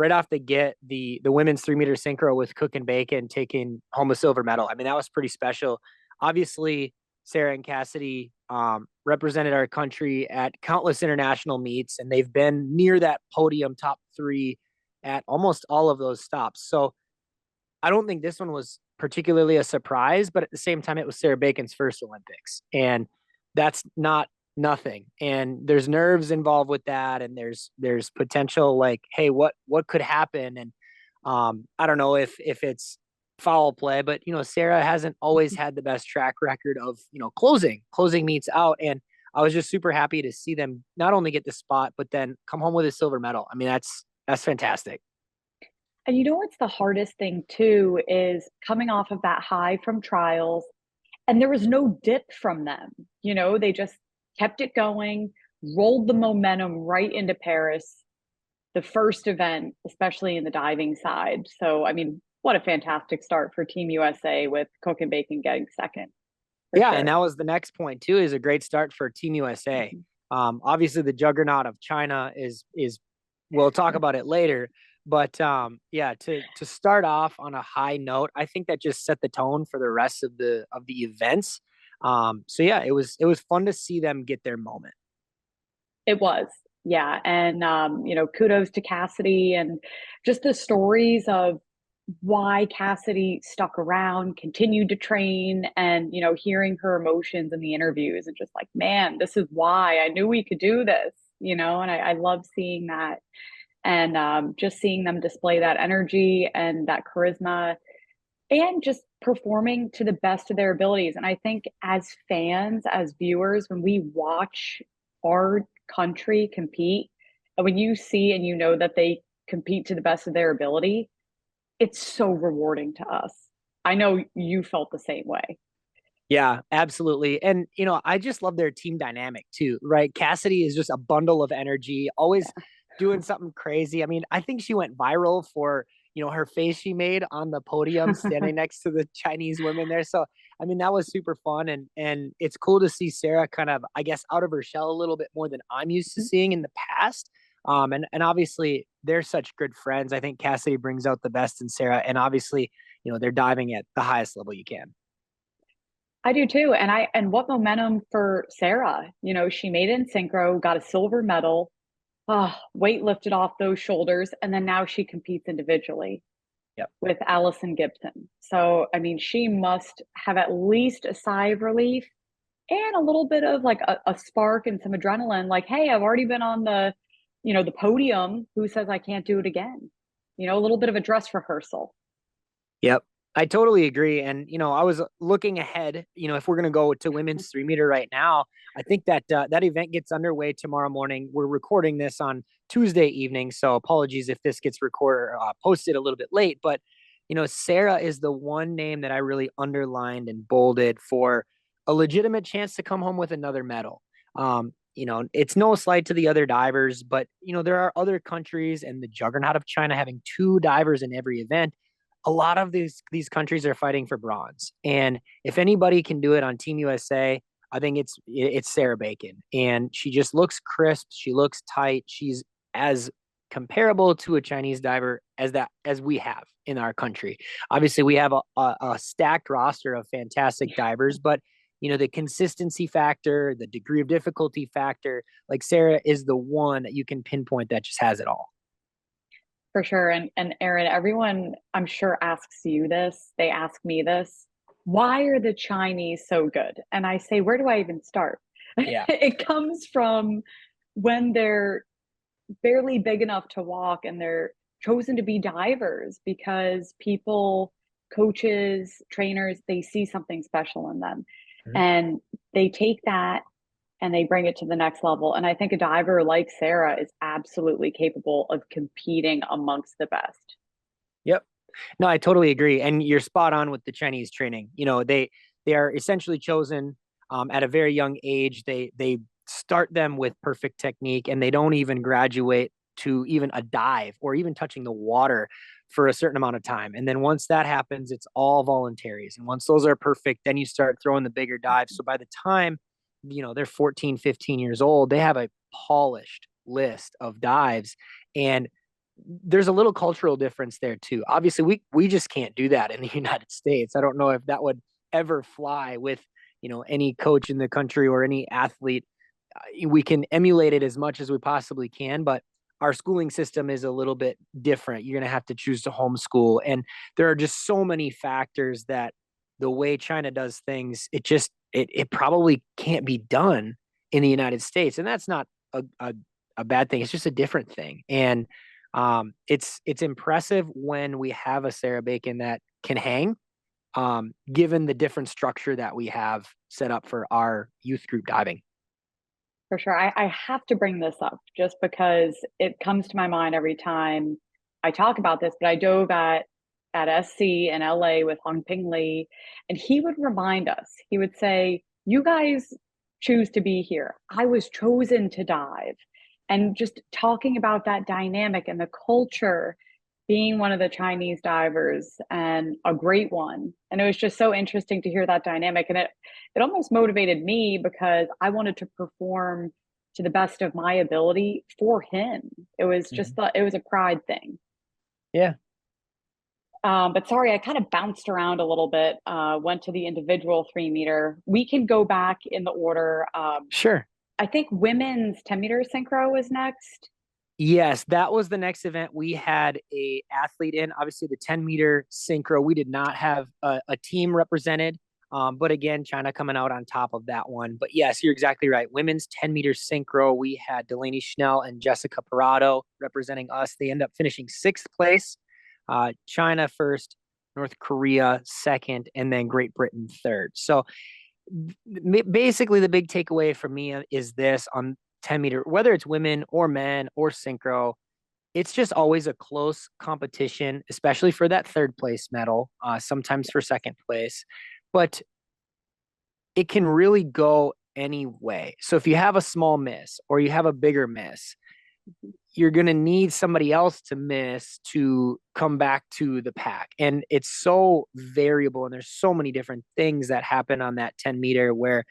right off the get, the women's 3 meter synchro with Cook and Bacon taking home a silver medal. I mean, that was pretty special. Obviously, Sarah and Cassidy represented our country at countless international meets, and they've been near that podium top three at almost all of those stops. So I don't think this one was particularly a surprise, but at the same time, it was Sarah Bacon's first Olympics, and that's not nothing. And there's nerves involved with that, and there's potential like, hey, what could happen? And I don't know if it's foul play, but Sarah hasn't always had the best track record of closing meets out, and I was just super happy to see them not only get the spot, but then come home with a silver medal. I mean, that's fantastic. And you know what's the hardest thing too is coming off of that high from trials, and there was no dip from them. They just kept it going, rolled the momentum right into Paris, the first event, especially in the diving side. So, I mean, what a fantastic start for Team USA with Cook and Bacon getting second, for Yeah, and sure. that was the next point too. Is a great start for Team USA. Mhm. Obviously, the juggernaut of China is we'll talk about it later. But yeah, to start off on a high note, I think that just set the tone for the rest of the events. So yeah, it was fun to see them get their moment. It was. Yeah. And, kudos to Cassidy and just the stories of why Cassidy stuck around, continued to train, and, hearing her emotions in the interviews and just like, man, this is why I knew we could do this, and I love seeing that and just seeing them display that energy and that charisma and just performing to the best of their abilities. And I think as fans, as viewers, when we watch our country compete, and when you see and you know that they compete to the best of their ability, it's so rewarding to us. I know you felt the same way. Yeah, absolutely. And I just love their team dynamic too, right? Cassidy is just a bundle of energy, always Yeah. doing something crazy. I mean, I think she went viral for, her face she made on the podium standing next to the Chinese women there. So, I mean, that was super fun, and it's cool to see Sarah kind of, I guess, out of her shell a little bit more than I'm used to seeing in the past. And obviously they're such good friends. I think Cassidy brings out the best in Sarah, and obviously, they're diving at the highest level you can. I do too. And what momentum for Sarah. She made it in synchro, got a silver medal, weight lifted off those shoulders, and then now she competes individually Yep. with Allison Gibson. So, I mean, she must have at least a sigh of relief and a little bit of like a spark and some adrenaline. Like, hey, I've already been on the podium. Who says I can't do it again? A little bit of a dress rehearsal. Yep. I totally agree. And, I was looking ahead, if we're going to go to women's 3 meter right now, I think that that event gets underway tomorrow morning. We're recording this on Tuesday evening. So apologies if this gets recorded, posted a little bit late. But, Sarah is the one name that I really underlined and bolded for a legitimate chance to come home with another medal. It's no slight to the other divers, but, there are other countries and the juggernaut of China having two divers in every event. A lot of these countries are fighting for bronze. And if anybody can do it on Team USA, I think it's Sarah Bacon. And she just looks crisp. She looks tight. She's as comparable to a Chinese diver as we have in our country. Obviously, we have a stacked roster of fantastic divers, but the consistency factor, the degree of difficulty factor, like Sarah is the one that you can pinpoint that just has it all. For sure. And Aaron, everyone I'm sure asks you this. They ask me this. Why are the Chinese so good? And I say, where do I even start? Yeah. It comes from when they're barely big enough to walk and they're chosen to be divers because people, coaches, trainers, they see something special in them. Mhm. And they take that and they bring it to the next level. And I think a diver like Sarah is absolutely capable of competing amongst the best. Yep. No, I totally agree, and you're spot on with the Chinese training. They are essentially chosen at a very young age. They start them with perfect technique, and they don't even graduate to even a dive or even touching the water for a certain amount of time. And then once that happens, it's all voluntaries. And once those are perfect, then you start throwing the bigger dives. So by the time they're 14, 15 years old, they have a polished list of dives, and there's a little cultural difference there too. Obviously, we just can't do that in the United States. I don't know if that would ever fly with, any coach in the country or any athlete. We can emulate it as much as we possibly can, but our schooling system is a little bit different. You're going to have to choose to homeschool, and there are just so many factors that the way China does things, it probably can't be done in the United States, and that's not a bad thing. It's just a different thing, and it's impressive when we have a Sarah Bacon that can hang, given the different structure that we have set up for our youth group diving. For sure. I have to bring this up just because it comes to my mind every time I talk about this, but I dove at SC in LA with Hong Ping Lee, and he would remind us, he would say, you guys choose to be here. I was chosen to dive. And just talking about that dynamic and the culture, being one of the Chinese divers and a great one. And it was just so interesting to hear that dynamic. And it almost motivated me because I wanted to perform to the best of my ability for him. It was just Mhm. it was a pride thing. Yeah, But sorry, I kind of bounced around a little bit. Went to the individual 3 meter. We can go back in the order. sure. I think women's 10-meter synchro was next. Yes, that was the next event. We had a athlete in, obviously the 10-meter synchro. We did not have a team represented. But again, China coming out on top of that one. But yes, you're exactly right. Women's 10-meter synchro, we had Delaney Schnell and Jessica Parado representing us. They end up finishing sixth place. China first, North Korea second, and then Great Britain third. So basically, the big takeaway for me is this on 10-meter, whether it's women or men or synchro, it's just always a close competition, especially for that third place medal, sometimes for second place. But it can really go any way. So if you have a small miss or you have a bigger miss, you're going to need somebody else to miss to come back to the pack. And it's so variable. And there's so many different things that happen on that 10-meter where,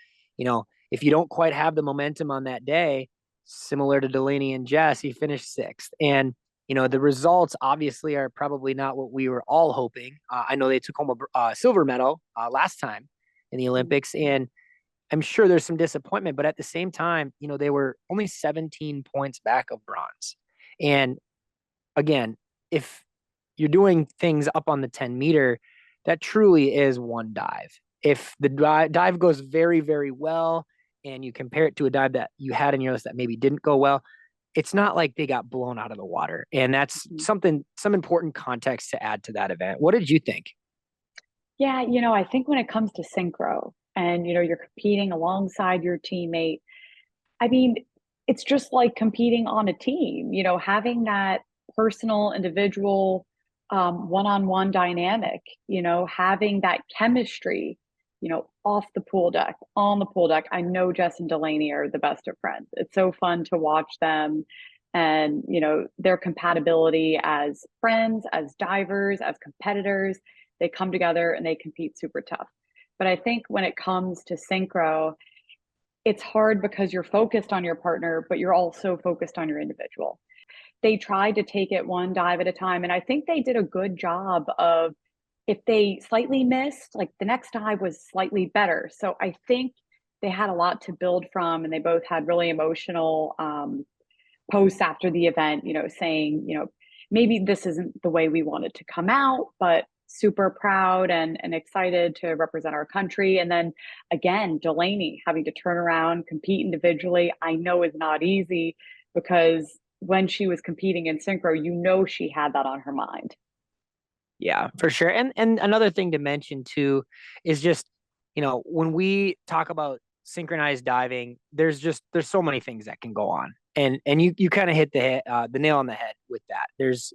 if you don't quite have the momentum on that day, similar to Delaney and Jess, he finished sixth. And, the results obviously are probably not what we were all hoping. I know they took home a silver medal last time in the Olympics. And I'm sure there's some disappointment, but at the same time, they were only 17 points back of bronze. And again, if you're doing things up on the 10-meter, that truly is one dive. If the dive goes very, very well, and you compare it to a dive that you had in your list that maybe didn't go well, it's not like they got blown out of the water. And that's some important context to add to that event. What did you think? Yeah, I think when it comes to synchro and you're competing alongside your teammate, I mean, it's just like competing on a team, having that personal, individual, one-on-one dynamic, having that chemistry, off the pool deck, on the pool deck. I know Jess and Delaney are the best of friends. It's so fun to watch them and, their compatibility as friends, as divers, as competitors. They come together and they compete super tough. But I think when it comes to synchro, it's hard because you're focused on your partner, but you're also focused on your individual. They tried to take it one dive at a time, and I think they did a good job of if they slightly missed, like the next dive was slightly better. So I think they had a lot to build from, and they both had really emotional posts after the event, saying, maybe this isn't the way we wanted to come out, but super proud and excited to represent our country. And then again, Delaney having to turn around, compete individually, I know is not easy because when she was competing in synchro, she had that on her mind. Yeah, for sure. And another thing to mention too is just, when we talk about synchronized diving, there's so many things that can go on. And you kind of hit the nail on the head with that. There's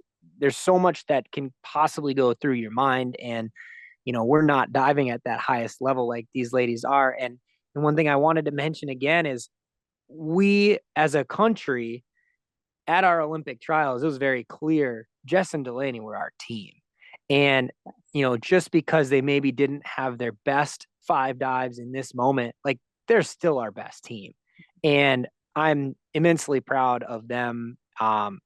so much that can possibly go through your mind, and we're not diving at that highest level like these ladies are. And one thing I wanted to mention again is we as a country at our Olympic trials, it was very clear Jess and Delaney were our team. And, just because they maybe didn't have their best five dives in this moment, like they're still our best team. And I'm immensely proud of them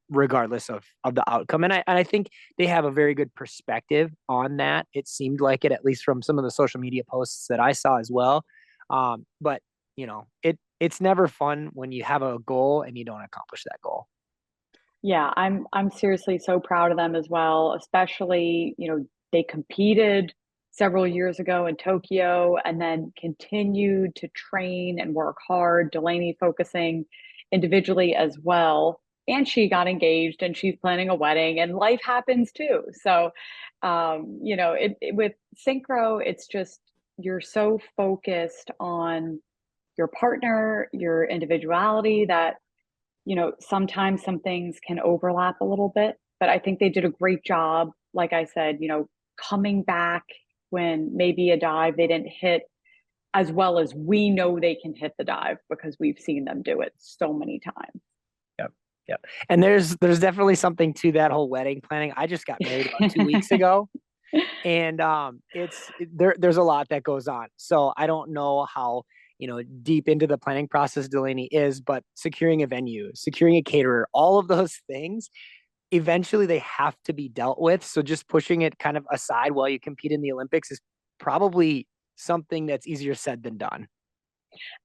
regardless of the outcome. And I think they have a very good perspective on that. It seemed like it, at least from some of the social media posts that I saw as well. But it's never fun when you have a goal and you don't accomplish that goal. Yeah, I'm seriously so proud of them as well, especially, they competed several years ago in Tokyo and then continued to train and work hard. Delaney focusing individually as well. And she got engaged and she's planning a wedding and life happens too. So, with synchro, it's just you're so focused on your partner, your individuality that sometimes some things can overlap a little bit, but I think they did a great job. Like I said, coming back when maybe a dive they didn't hit as well as we know they can hit the dive because we've seen them do it so many times. Yep. Yep. And there's definitely something to that whole wedding planning. I just got married about 2 weeks ago. And there's a lot that goes on. So I don't know how deep into the planning process Delaney is, but securing a venue, securing a caterer, all of those things eventually they have to be dealt with. So just pushing it kind of aside while you compete in the Olympics is probably something that's easier said than done.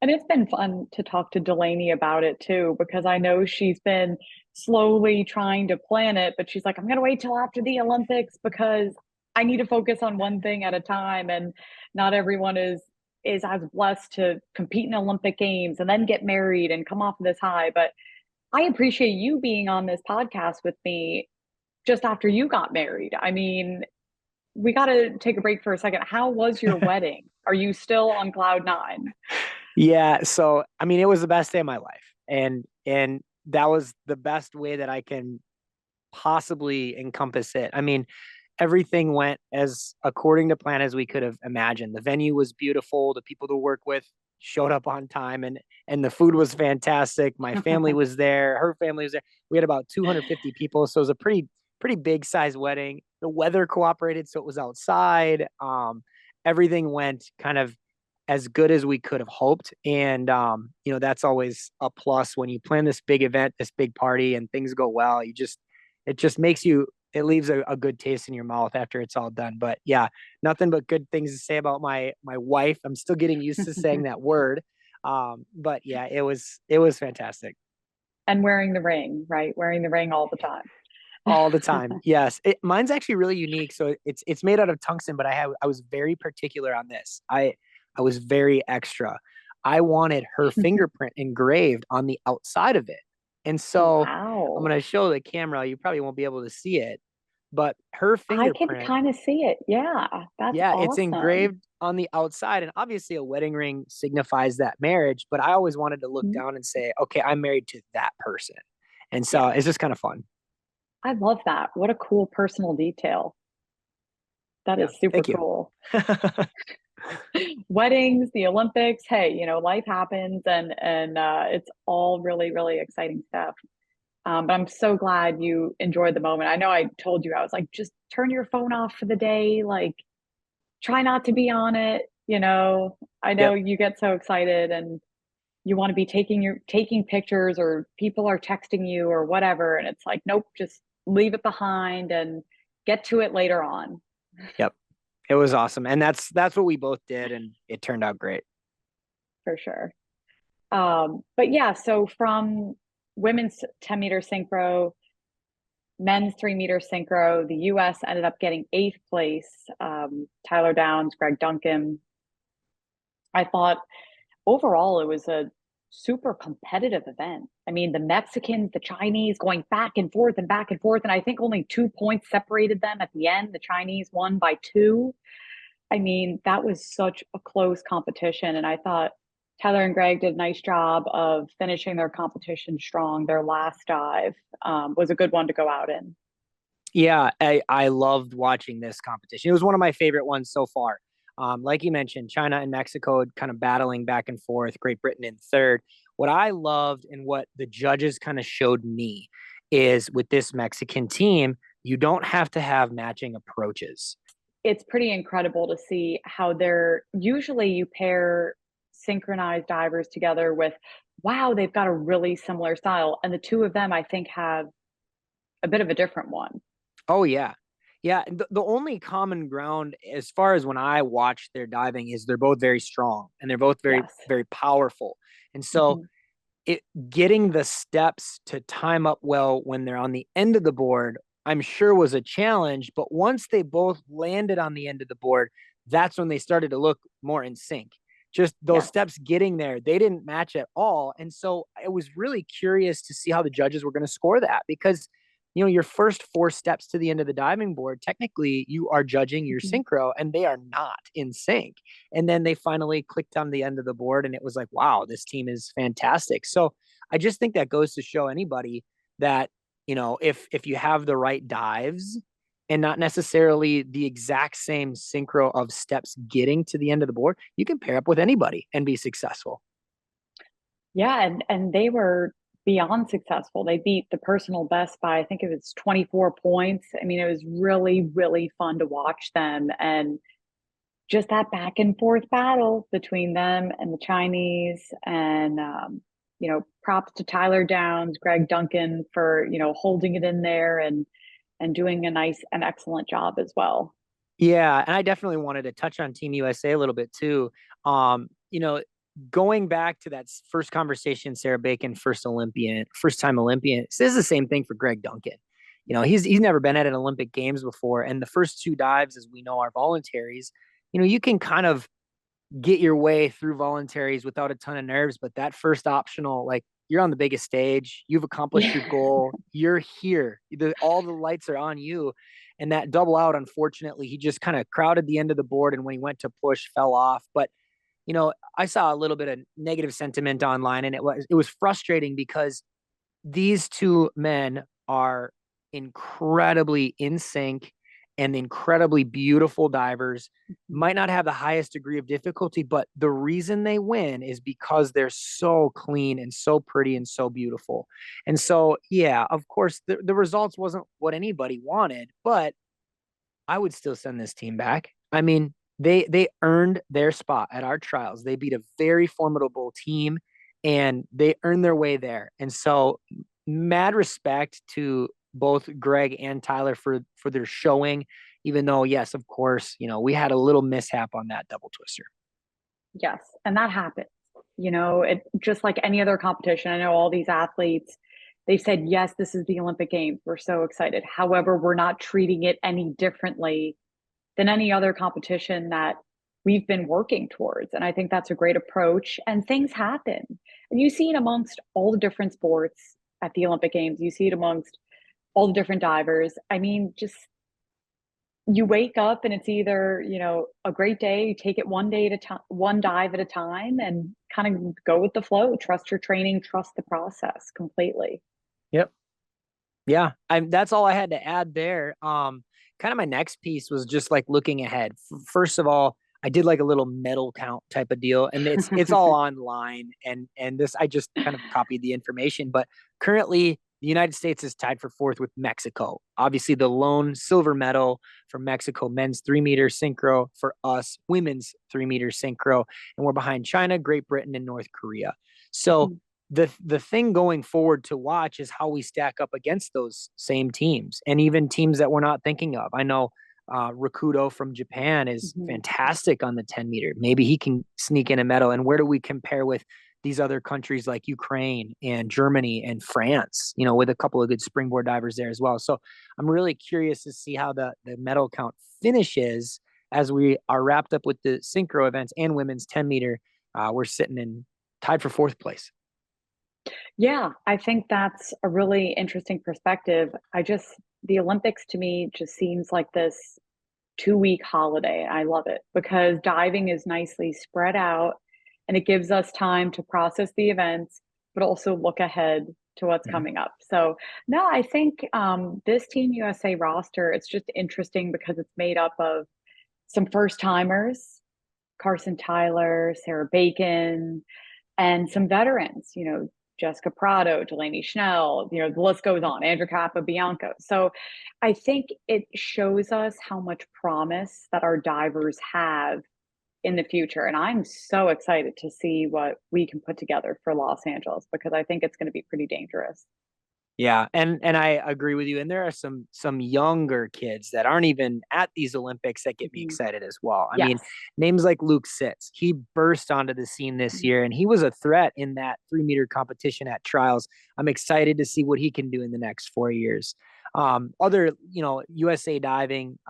And it's been fun to talk to Delaney about it too, because I know she's been slowly trying to plan it, but she's like, I'm going to wait till after the Olympics because I need to focus on one thing at a time. And not everyone is as blessed to compete in Olympic Games and then get married and come off of this high. But I appreciate you being on this podcast with me just after you got married. I mean, we got to take a break for a second. How was your wedding? Are you still on cloud nine? Yeah, so I mean, it was the best day of my life, and that was the best way that I can possibly encompass it. I mean, everything went as according to plan as we could have imagined. The venue was beautiful. The people to work with showed up on time, and the food was fantastic. My family was there. Her family was there. We had about 250 people, so it was a pretty big size wedding. The weather cooperated, so it was outside. Everything went kind of as good as we could have hoped. And, that's always a plus when you plan this big event, this big party, and things go well. It just makes you, it leaves a good taste in your mouth after it's all done. But yeah, nothing but good things to say about my wife. I'm still getting used to saying that word. But yeah, it was fantastic. And wearing the ring, right? Wearing the ring all the time. All the time. Yes. Mine's actually really unique. So it's made out of tungsten, but I was very particular on this. I was very extra. I wanted her fingerprint engraved on the outside of it. And so I'm Wow. going to show the camera. You probably won't be able to see it, but her I can fingerprint, kind of see it. Yeah, that's yeah, it's awesome. engraved on the outside. And obviously, a wedding ring signifies that marriage. But I always wanted to look Mhm. down and say, okay, I'm married to that person. And so Yeah, it's just kind of fun. I love that. What a cool personal detail. That Yeah. is super Thank you. cool. Weddings, the Olympics, hey, life happens and it's all really, really exciting stuff. But I'm so glad you enjoyed the moment. I know I told you, I was like, just turn your phone off for the day, like try not to be on it. I know Yep. you get so excited and you want to be taking pictures or people are texting you or whatever. And it's like, nope, just leave it behind and get to it later on. Yep. It was awesome. And that's what we both did. And it turned out great. For sure. But yeah, so from women's 10-meter synchro, men's 3-meter synchro, the US ended up getting eighth place. Tyler Downs, Greg Duncan. I thought overall it was a super competitive event. I mean, the Mexicans, the Chinese going back and forth and back and forth. And I think only 2 points separated them at the end. The Chinese won by two. I mean, that was such a close competition. And I thought Tyler and Greg did a nice job of finishing their competition strong. Their last dive was a good one to go out in. Yeah, I loved watching this competition. It was one of my favorite ones so far. Like you mentioned, China and Mexico kind of battling back and forth, Great Britain in third. What I loved and what the judges kind of showed me is with this Mexican team, you don't have to have matching approaches. It's pretty incredible to see how they're usually you pair synchronized divers together with wow, they've got a really similar style. And the two of them, I think, have a bit of a different one. Oh yeah. Yeah, the only common ground as far as when I watch their diving is they're both very strong and they're both very Yes. very powerful. And so Mhm. it getting the steps to time up well when they're on the end of the board, I'm sure was a challenge, but once they both landed on the end of the board, that's when they started to look more in sync. Just those Yes. steps getting there, they didn't match at all. And so I was really curious to see how the judges were going to score that because your first four steps to the end of the diving board, technically you are judging your Mhm. synchro and they are not in sync. And then they finally clicked on the end of the board and it was like, wow, this team is fantastic. So I just think that goes to show anybody that, if you have the right dives and not necessarily the exact same synchro of steps getting to the end of the board, you can pair up with anybody and be successful. Yeah, and they were beyond successful. They beat the personal best by I think it was 24 points. I mean, it was really, really fun to watch them and just that back and forth battle between them and the Chinese. And props to Tyler Downs, Greg Duncan for holding it in there and doing an excellent job as well. Yeah, and I definitely wanted to touch on Team USA a little bit too. Um, you know, Going back to that first conversation, Sarah Bacon, first time Olympian. This is the same thing for Greg Duncan. He's never been at an Olympic Games before, and the first two dives, as we know, are voluntaries. You can kind of get your way through voluntaries without a ton of nerves, but that first optional, like you're on the biggest stage, you've accomplished Yeah. your goal, you're here, all the lights are on you. And that double out, unfortunately, he just kind of crowded the end of the board. And when he went to push, fell off. But I saw a little bit of negative sentiment online, and it was frustrating because these two men are incredibly in sync and incredibly beautiful divers. Might not have the highest degree of difficulty, but the reason they win is because they're so clean and so pretty and so beautiful. And so, yeah, of course, the results wasn't what anybody wanted, but I would still send this team back. I mean, they earned their spot at our trials. They beat a very formidable team and they earned their way there. And so mad respect to both Greg and Tyler for their showing, even though, yes, of course, we had a little mishap on that double twister. Yes, and that happens. It just like any other competition. I know all these athletes, they've said, yes, this is the Olympic Games. We're so excited. However, we're not treating it any differently than any other competition that we've been working towards. And I think that's a great approach. And things happen. And you see it amongst all the different sports at the Olympic Games. You see it amongst all the different divers. I mean, just you wake up and it's either a great day, you take it one day at a time, one dive at a time, and kind of go with the flow, trust your training, trust the process completely. Yep. Yeah, that's all I had to add there. Kind of my next piece was just like looking ahead. First of all, I did like a little medal count type of deal, and it's all online, and this I just kind of copied the information. But currently, the United States is tied for fourth with Mexico. Obviously, the lone silver medal for Mexico, men's 3 meter synchro, for us, women's 3 meter synchro, and we're behind China, Great Britain, and North Korea. So the thing going forward to watch is how we stack up against those same teams and even teams that we're not thinking of. I know Rakudo from Japan is Mhm. fantastic on the 10 meter. Maybe he can sneak in a medal. And where do we compare with these other countries like Ukraine and Germany and France, with a couple of good springboard divers there as well. So I'm really curious to see how the medal count finishes as we are wrapped up with the synchro events and women's 10 meter. We're sitting in tied for fourth place. Yeah, I think that's a really interesting perspective. The Olympics to me just seems like this 2 week holiday. I love it because diving is nicely spread out and it gives us time to process the events, but also look ahead to what's Mhm. coming up. So, no, I think this Team USA roster, it's just interesting because it's made up of some first timers, Carson Tyler, Sarah Bacon, and some veterans, Jessica Prado, Delaney Schnell, the list goes on, Andrew Kappa, Bianco. So I think it shows us how much promise that our divers have in the future. And I'm so excited to see what we can put together for Los Angeles because I think it's going to be pretty dangerous. Yeah, and I agree with you. And there are some younger kids that aren't even at these Olympics that get me Mhm. excited as well. I mean, Yes. names like Luke Sitz, he burst onto the scene this year, and he was a threat in that 3 meter competition at trials. I'm excited to see what he can do in the next 4 years. Other, USA diving,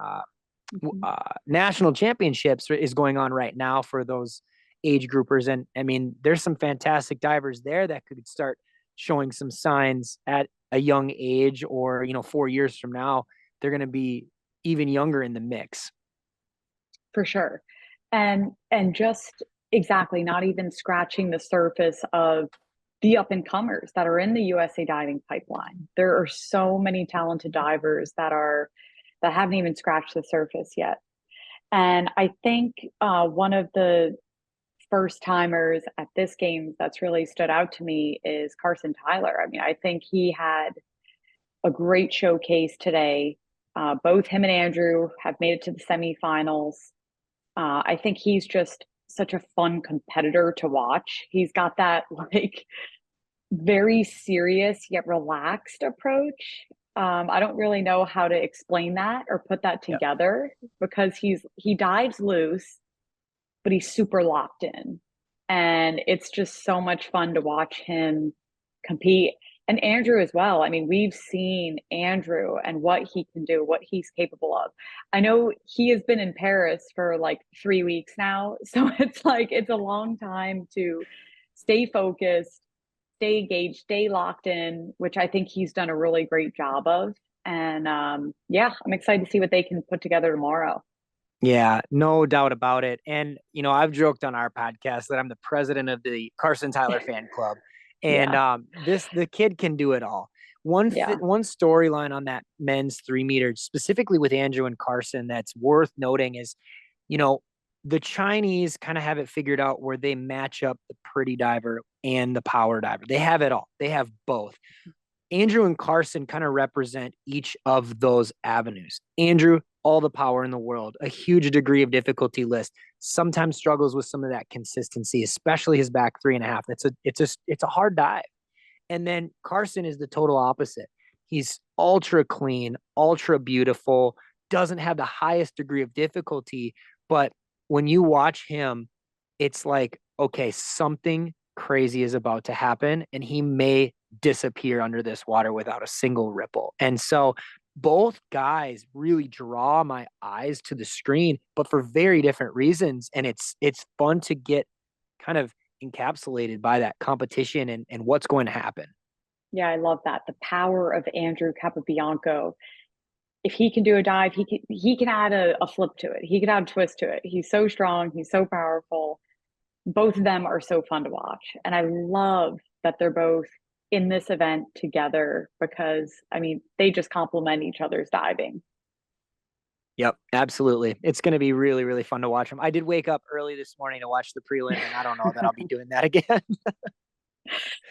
Mhm. national championships is going on right now for those age groupers. And I mean, there's some fantastic divers there that could start showing some signs at a young age, or, 4 years from now, they're going to be even younger in the mix. For sure. And just exactly not even scratching the surface of the up and comers that are in the USA diving pipeline. There are so many talented divers that haven't even scratched the surface yet. And I think one of the first timers at this game that's really stood out to me is Carson Tyler. I mean, I think he had a great showcase today. Both him and Andrew have made it to the semifinals. I think he's just such a fun competitor to watch. He's got that like very serious yet relaxed approach. I don't really know how to explain that or put that Yep. together because he dives loose, but he's super locked in. And it's just so much fun to watch him compete. And Andrew as well. I mean, we've seen Andrew and what he can do, what he's capable of. I know he has been in Paris for like 3 weeks now. So it's like, it's a long time to stay focused, stay engaged, stay locked in, which I think he's done a really great job of. And yeah, I'm excited to see what they can put together tomorrow. Yeah, no doubt about it. And, I've joked on our podcast that I'm the president of the Carson Tyler fan club. And Yeah, the kid can do it all. One yeah. one storyline on that men's 3 meter, specifically with Andrew and Carson, that's worth noting is, you know, the Chinese kind of have it figured out where they match up the pretty diver and the power diver. They have it all. They have both. Andrew and Carson kind of represent each of those avenues. Andrew, all the power in the world, a huge degree of difficulty list, sometimes struggles with some of that consistency, especially his back 3.5. It's a hard dive. And then Carson is the total opposite. He's ultra clean, ultra beautiful, doesn't have the highest degree of difficulty, but when you watch him, it's like, okay, something crazy is about to happen, and he may disappear under this water without a single ripple. And so both guys really draw my eyes to the screen, but for very different reasons. And it's fun to get kind of encapsulated by that competition and what's going to happen. Yeah, I love that. The power of Andrew Capabianco. If he can do a dive, he can add a flip to it. He can add a twist to it. He's so strong. He's so powerful. Both of them are so fun to watch, and I love that they're both in this event together because I mean they just complement each other's diving. Yep, absolutely. It's going to be really, really fun to watch them. I did wake up early this morning to watch the prelim, and I don't know that I'll be doing that again.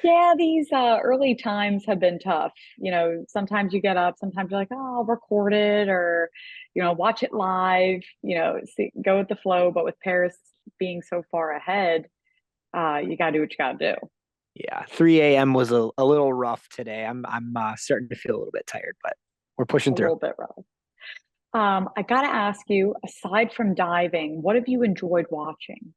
Yeah, these early times have been tough. You know, sometimes you get up, sometimes you're like, oh, I'll record it or, watch it live, go with the flow. But with Paris being so far ahead, you got to do what you got to do. Yeah, 3 a.m. was a little rough today. I'm starting to feel a little bit tired, but we're pushing A through. little bit rough. I got to ask you, aside from diving, what have you enjoyed watching?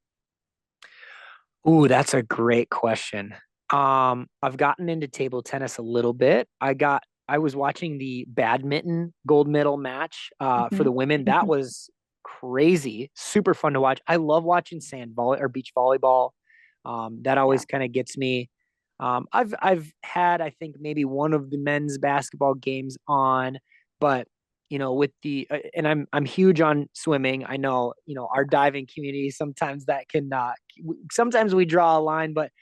Ooh, that's a great question. I've gotten into table tennis a little bit. I was watching the badminton gold medal match for Mhm. the women. That was crazy, super fun to watch. I love watching sand volley or beach volleyball. That Yeah. always kind of gets me. I've had, I think, maybe one of the men's basketball games on, but with the and I'm huge on swimming. I know, our diving community sometimes that can sometimes we draw a line, but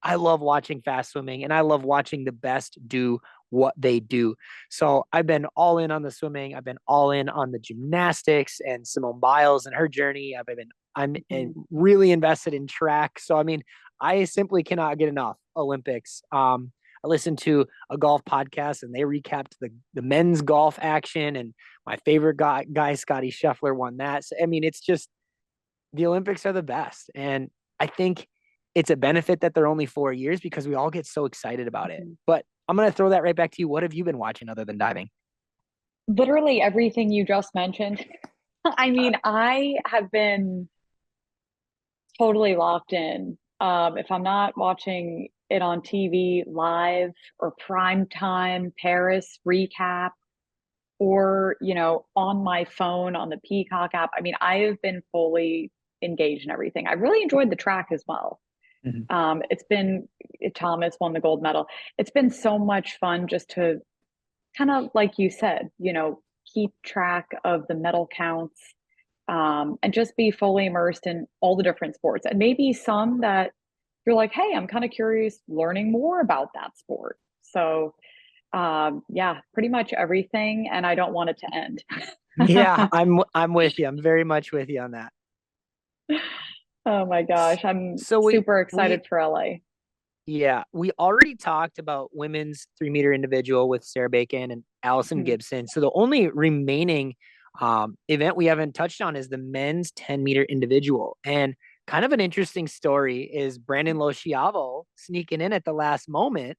I love watching fast swimming, and I love watching the best do what they do. So I've been all in on the swimming. I've been all in on the gymnastics and Simone Biles and her journey. I'm Mhm. really invested in track. So I mean, I simply cannot get enough Olympics. I listened to a golf podcast and they recapped the men's golf action, and my favorite guy Scotty Scheffler won that. So I mean, it's just the Olympics are the best. And I think it's a benefit that they're only 4 years because we all get so excited about it. Mhm. But I'm going to throw that right back to you. What have you been watching other than diving? Literally everything you just mentioned. I mean, I have been totally locked in. If I'm not watching it on TV live or prime time Paris recap, or on my phone on the Peacock app, I mean, I have been fully engaged in everything. I really enjoyed the track as well. Mhm. It's been Thomas won the gold medal. It's been so much fun just to kind of, like you said, keep track of the medal counts, and just be fully immersed in all the different sports, and maybe some that you're like, hey, I'm kind of curious learning more about that sport. So yeah, pretty much everything, and I don't want it to end. Yeah, I'm with you. I'm very much with you on that. Oh my gosh, I'm So super we excited for LA. yeah, we already talked about women's 3 meter individual with Sarah Bacon and Allison Mhm. Gibson. So the only remaining event we haven't touched on is the men's 10-meter individual. And kind of an interesting story is Brandon Losciavo sneaking in at the last moment.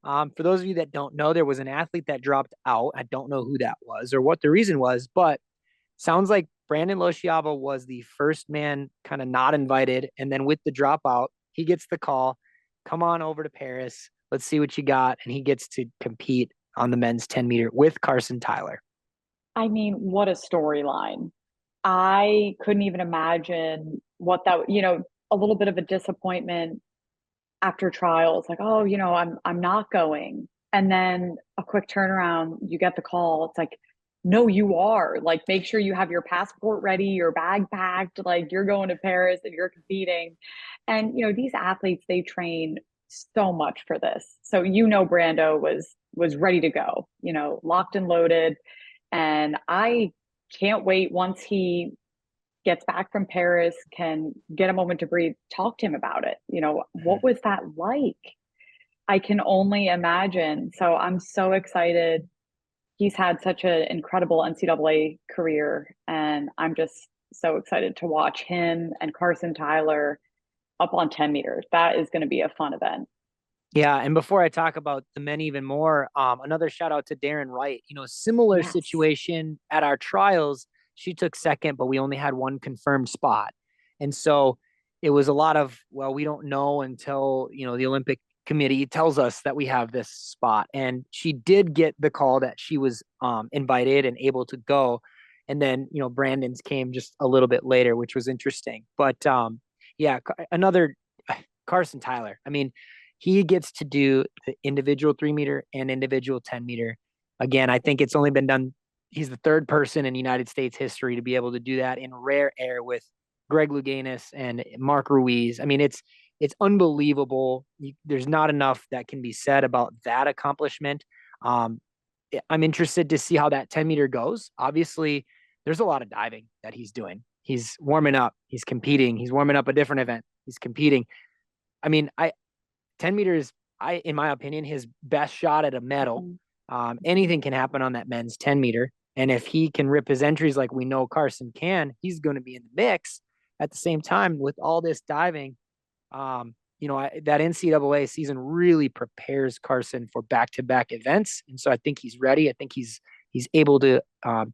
For those of you that don't know, there was an athlete that dropped out. I don't know who that was or what the reason was, but sounds like Brandon Losciavo was the first man kind of not invited. And then with the dropout, he gets the call, come on over to Paris. Let's see what you got. And he gets to compete on the men's 10-meter with Carson Tyler. I mean, what a storyline. I couldn't even imagine what that, a little bit of a disappointment after trials, like, oh, I'm not going. And then a quick turnaround, you get the call. It's like, no, you are. Like, make sure you have your passport ready, your bag packed, like you're going to Paris and you're competing. And these athletes, they train so much for this. So Brando was ready to go, locked and loaded. And I can't wait once he gets back from Paris, can get a moment to breathe, talk to him about it. What was that like? I can only imagine. So I'm so excited. He's had such an incredible NCAA career, and I'm just so excited to watch him and Carson Tyler up on 10 meters. That is going to be a fun event. Yeah, and before I talk about the men even more, another shout out to Darren Wright. Similar Yes. situation at our trials. She took second, but we only had one confirmed spot, and so it was a lot of, well, we don't know until the Olympic Committee tells us that we have this spot. And she did get the call that she was invited and able to go, and then Brandon's came just a little bit later, which was interesting. But yeah, another Carson Tyler. I mean, he gets to do the individual 3 meter and individual 10 meter. Again, I think it's only been done. He's the third person in United States history to be able to do that in rare air with Greg Louganis and Mark Ruiz. I mean, it's unbelievable. There's not enough that can be said about that accomplishment. Um, I'm interested to see how that 10 meter goes. Obviously, there's a lot of diving that he's doing. He's warming up. He's competing. He's warming up a different event. He's competing. I mean, 10 meters, in my opinion, his best shot at a medal. Mhm. Anything can happen on that men's 10 meter. And if he can rip his entries like we know Carson can, he's going to be in the mix. At the same time, with all this diving, that NCAA season really prepares Carson for back-to-back events. And so I think he's ready. I think he's able to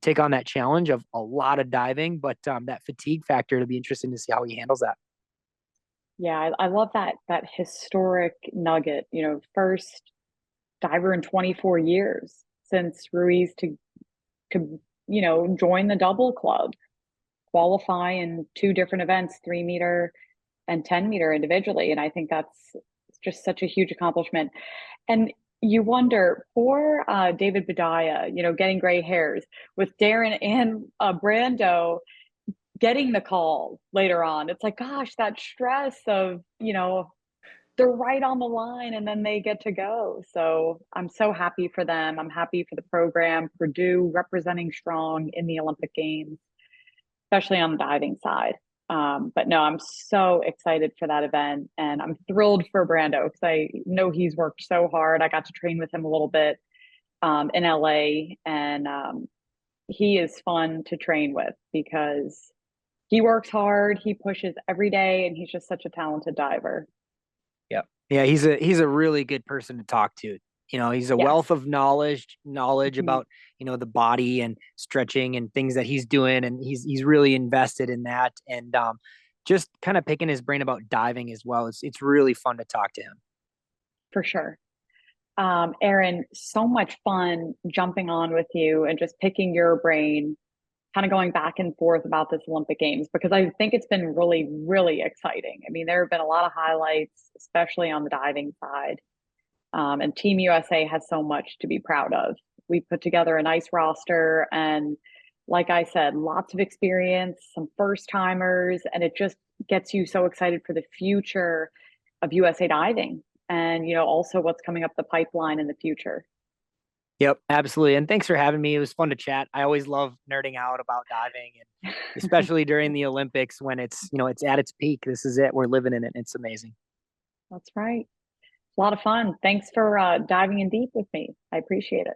take on that challenge of a lot of diving, but that fatigue factor, it'll be interesting to see how he handles that. Yeah, I love that historic nugget, first diver in 24 years since Ruiz to join the double club, qualify in two different events, 3 meter and 10 meter individually. And I think that's just such a huge accomplishment. And you wonder for David Bedaya, getting gray hairs with Darren and Brando getting the call later on. It's like, gosh, that stress of, they're right on the line and then they get to go. So I'm so happy for them. I'm happy for the program, Purdue representing strong in the Olympic Games, especially on the diving side. But no, I'm so excited for that event, and I'm thrilled for Brando because I know he's worked so hard. I got to train with him a little bit in LA, and he is fun to train with because he works hard, he pushes every day, and he's just such a talented diver. Yeah. Yeah, he's a really good person to talk to. He's a Yes. wealth of knowledge Mhm. about, the body and stretching and things that he's doing, and he's really invested in that. And just kind of picking his brain about diving as well. It's really fun to talk to him. For sure. Aaron, so much fun jumping on with you and just picking your brain, kind of going back and forth about this Olympic Games because I think it's been really, really exciting. I mean, there have been a lot of highlights, especially on the diving side. And Team USA has so much to be proud of. We put together a nice roster, and like I said, lots of experience, some first timers, and it just gets you so excited for the future of USA diving and also what's coming up the pipeline in the future. Yep, absolutely. And thanks for having me. It was fun to chat. I always love nerding out about diving, and especially during the Olympics when it's at its peak. This is it. We're living in it. It's amazing. That's right. A lot of fun. Thanks for diving in deep with me. I appreciate it.